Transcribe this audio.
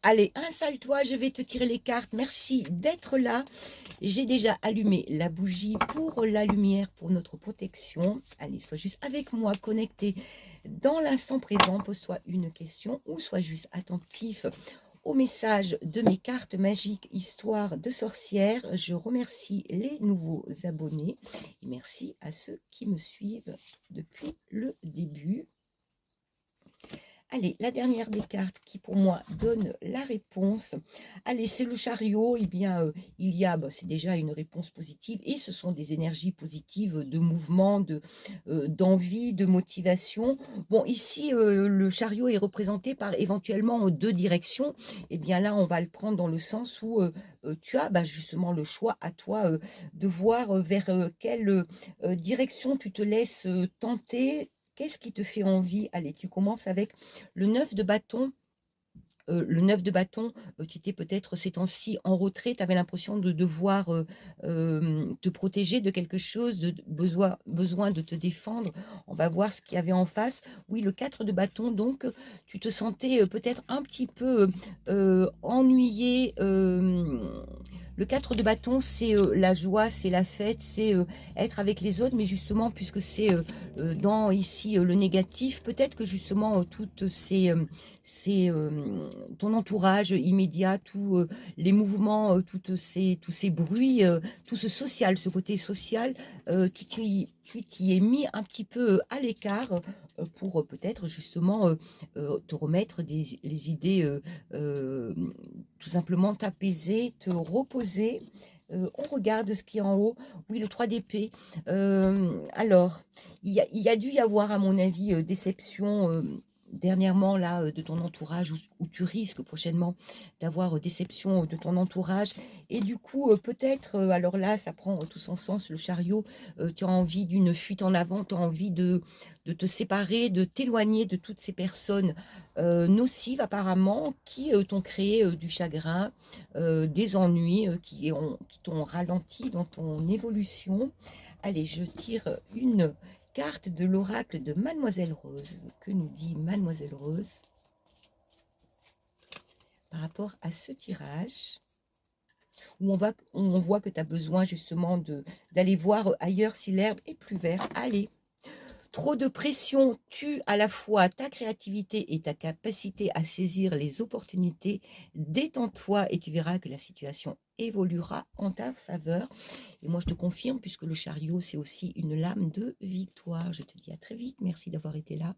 Allez, installe-toi, je vais te tirer les cartes. Merci d'être là. J'ai déjà allumé la bougie pour la lumière, pour notre protection. Allez, sois juste avec moi, connecté dans l'instant présent. Pose-toi une question ou sois juste attentif au message de mes cartes magiques Histoire de sorcière. Je remercie les nouveaux abonnés et merci à ceux qui me suivent depuis le début. Allez, la dernière des cartes qui pour moi donne la réponse. Allez, c'est le chariot. Eh bien, il y a, bah, c'est déjà une réponse positive et ce sont des énergies positives de mouvement, d'envie, de motivation. Bon, ici, le chariot est représenté par éventuellement deux directions. Eh bien là, on va le prendre dans le sens où tu as bah, justement le choix à toi de voir vers quelle direction tu te laisses tenter. Qu'est-ce qui te fait envie? Allez, tu commences avec le 9 de bâton. Le 9 de bâton, tu étais peut-être ces temps-ci en retrait, tu avais l'impression de devoir, te protéger de quelque chose, de besoin de te défendre. On va voir ce qu'il y avait en face. Oui, le 4 de bâton, donc tu te sentais, peut-être un petit peu, ennuyé, le 4 de bâton, c'est, la joie, c'est la fête, c'est, être avec les autres, mais justement puisque c'est, dans ici, le négatif, peut-être que justement, toutes ces, c'est ton entourage immédiat, tous les mouvements, tous ces bruits, tout ce social, ce côté social, tu t'y es mis un petit peu à l'écart pour peut-être justement te remettre les idées, tout simplement t'apaiser, te reposer. On regarde ce qui est en haut. Oui, le 3 d'épée. Alors, il y a dû y avoir, à mon avis, déception dernièrement là de ton entourage où tu risques prochainement d'avoir déception de ton entourage et du coup peut-être alors là ça prend tout son sens le chariot, tu as envie d'une fuite en avant, tu as envie de te séparer, de t'éloigner de toutes ces personnes nocives apparemment qui t'ont créé du chagrin, des ennuis qui t'ont ralenti dans ton évolution. Allez, je tire une carte de l'oracle de Mademoiselle Rose. Que nous dit Mademoiselle Rose par rapport à ce tirage où on voit que tu as besoin justement d'aller voir ailleurs si l'herbe est plus verte. Allez, trop de pression tue à la fois ta créativité et ta capacité à saisir les opportunités. Détends-toi et tu verras que la situation évoluera en ta faveur. Et moi, je te confirme, puisque le chariot, c'est aussi une lame de victoire. Je te dis à très vite. Merci d'avoir été là.